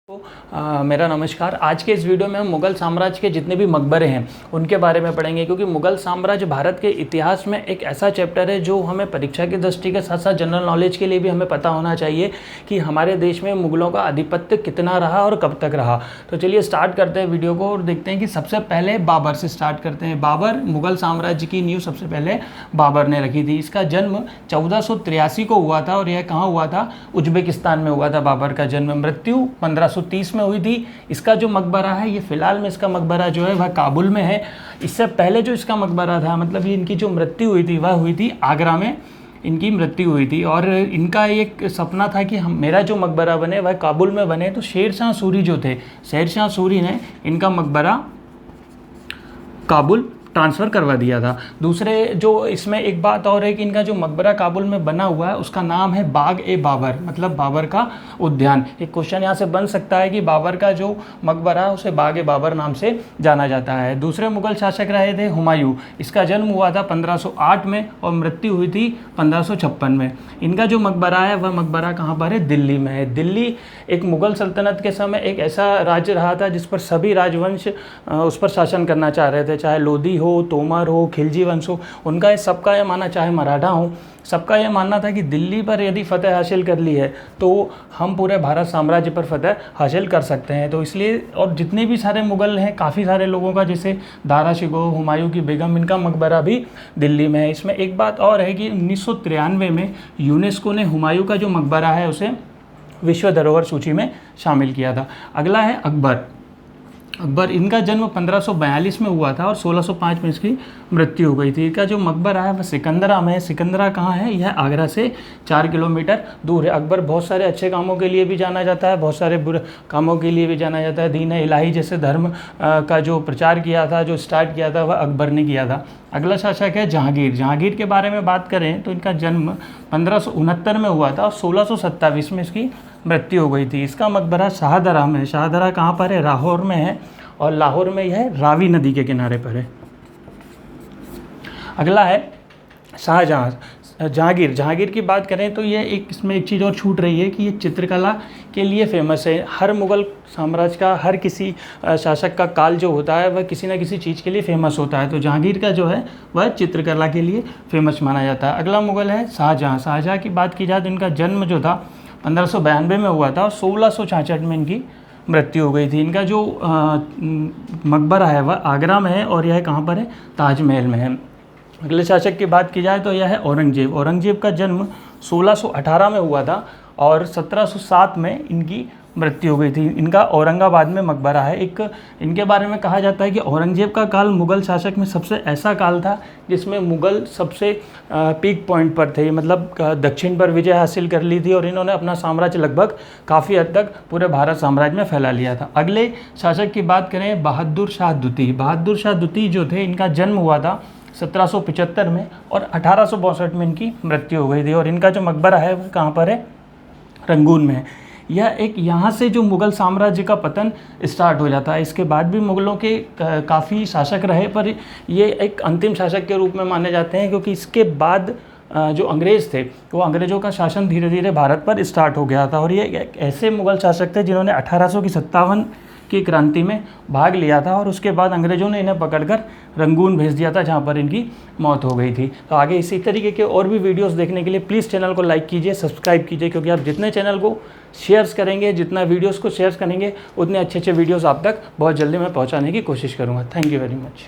मेरा नमस्कार। आज के इस वीडियो में हम मुग़ल साम्राज्य के जितने भी मकबरे हैं उनके बारे में पढ़ेंगे, क्योंकि मुग़ल साम्राज्य भारत के इतिहास में एक ऐसा चैप्टर है जो हमें परीक्षा की दृष्टि के साथ साथ जनरल नॉलेज के लिए भी हमें पता होना चाहिए कि हमारे देश में मुग़लों का आधिपत्य कितना रहा और कब तक रहा। तो चलिए स्टार्ट करते हैं वीडियो को और देखते हैं कि सबसे पहले बाबर से स्टार्ट करते हैं। बाबर, मुग़ल साम्राज्य की नींव सबसे पहले बाबर ने रखी थी। इसका जन्म 1483 को हुआ था और यह कहाँ हुआ था? उज्बेकिस्तान में हुआ था बाबर का जन्म। मृत्यु 1530 में हुई थी। इसका जो मकबरा है, ये फिलहाल में इसका मकबरा जो है वह काबुल में है। इससे पहले जो इसका मकबरा था, मतलब ये इनकी जो मृत्यु हुई थी वह हुई थी आगरा में, इनकी मृत्यु हुई थी। और इनका एक सपना था कि मेरा जो मकबरा बने वह काबुल में बने। तो शेरशाह सूरी जो थे, शेरशाह सूरी ने इनका मकबरा काबुल ट्रांसफ़र करवा दिया था। दूसरे जो इसमें एक बात और है कि इनका जो मकबरा काबुल में बना हुआ है उसका नाम है बाग ए बाबर, मतलब बाबर का उद्यान। एक क्वेश्चन यहाँ से बन सकता है कि बाबर का जो मकबरा है उसे बाग ए बाबर नाम से जाना जाता है। दूसरे मुग़ल शासक रहे थे हुमायूं। इसका जन्म हुआ था 1508 में और मृत्यु हुई थी 1556 में। इनका जो मकबरा है वह मकबरा कहाँ पर है? दिल्ली में है। दिल्ली एक मुग़ल सल्तनत के समय एक ऐसा राज्य रहा था जिस पर सभी राजवंश उस पर शासन करना चाह रहे थे, चाहे लोधी हो, तोमर हो, खिलजी वंश हो। उनका सबका यह मानना, चाहे मराठा हो, सबका यह मानना था कि दिल्ली पर यदि फतह हासिल कर ली है तो हम पूरे भारत साम्राज्य पर फतह हासिल कर सकते हैं। तो इसलिए, और जितने भी सारे मुग़ल हैं, काफ़ी सारे लोगों का, जैसे दारा शिकोह, हुमायूं की बेगम, इनका मकबरा भी दिल्ली में है। इसमें एक बात और है कि 1993 में यूनेस्को ने हुमायूं का जो मकबरा है उसे विश्व धरोहर सूची में शामिल किया था। अगला है अकबर। अकबर, इनका जन्म 1542 में हुआ था और 1605 में इसकी मृत्यु हो गई थी। इनका जो मकबरा है वह सिकंदरा में है। सिकंदरा कहाँ है? यह आगरा से 4 किलोमीटर दूर है। अकबर बहुत सारे अच्छे कामों के लिए भी जाना जाता है, बहुत सारे बुरे कामों के लिए भी जाना जाता है। दीन इलाही जैसे धर्म का जो प्रचार किया था, जो स्टार्ट किया था, वह अकबर ने किया था। अगला शासक है जहांगीर। जहांगीर के बारे में बात करें तो इनका जन्म 1569 में हुआ था और 1627 में इसकी मृत्यु हो गई थी। इसका मकबरा शाहदरा में है। शाहदरा कहाँ पर है? लाहौर में है और लाहौर में यह रावी नदी के किनारे पर है। अगला है शाहजहाँ। जहांगीर। जहांगीर की बात करें तो ये इसमें एक चीज़ और छूट रही है कि ये चित्रकला के लिए फेमस है। हर मुग़ल साम्राज्य का, हर किसी शासक का काल जो होता है वह किसी न किसी चीज़ के लिए फेमस होता है। तो जहांगीर का जो है वह चित्रकला के लिए फेमस माना जाता है। अगला मुग़ल है शाहजहाँ। शाहजहाँ की बात की जाए तो इनका जन्म जो था 1592 में हुआ था और 1666 में इनकी मृत्यु हो गई थी। इनका जो मकबरा है वह आगरा में है और यह कहाँ पर है? ताजमहल में है। अगले शासक की बात की जाए तो यह है औरंगजेब। औरंगजेब का जन्म 1618 में हुआ था और 1707 में इनकी मृत्यु हो गई थी। इनका औरंगाबाद में मकबरा है। एक इनके बारे में कहा जाता है कि औरंगजेब का काल मुग़ल शासक में सबसे ऐसा काल था जिसमें मुग़ल सबसे पीक पॉइंट पर थे, मतलब दक्षिण पर विजय हासिल कर ली थी और इन्होंने अपना साम्राज्य लगभग काफ़ी हद तक पूरे भारत साम्राज्य में फैला लिया था। अगले शासक की बात करें बहादुर शाह द्वितीय। बहादुर शाह द्वितीय जो थे, इनका जन्म हुआ था 1775 में और 1862 में इनकी मृत्यु हो गई थी। और इनका जो मकबरा है वह कहाँ पर है? रंगून में है। यह एक, यहाँ से जो मुग़ल साम्राज्य का पतन स्टार्ट हो जाता है। इसके बाद भी मुग़लों के काफ़ी शासक रहे, पर ये एक अंतिम शासक के रूप में माने जाते हैं, क्योंकि इसके बाद जो अंग्रेज़ थे वो अंग्रेज़ों का शासन धीरे धीरे भारत पर स्टार्ट हो गया था। और ये ऐसे मुग़ल शासक थे जिन्होंने 1857 की क्रांति में भाग लिया था और उसके बाद अंग्रेज़ों ने इन्हें पकड़कर रंगून भेज दिया था, जहां पर इनकी मौत हो गई थी। तो आगे इसी तरीके के और भी वीडियोस देखने के लिए प्लीज़ चैनल को लाइक कीजिए, सब्सक्राइब कीजिए, क्योंकि आप जितने चैनल को शेयर्स करेंगे, जितना वीडियोस को शेयर करेंगे, उतने अच्छे अच्छे वीडियोस आप तक बहुत जल्दी मैं पहुंचाने की कोशिश करूंगा। Thank you very much.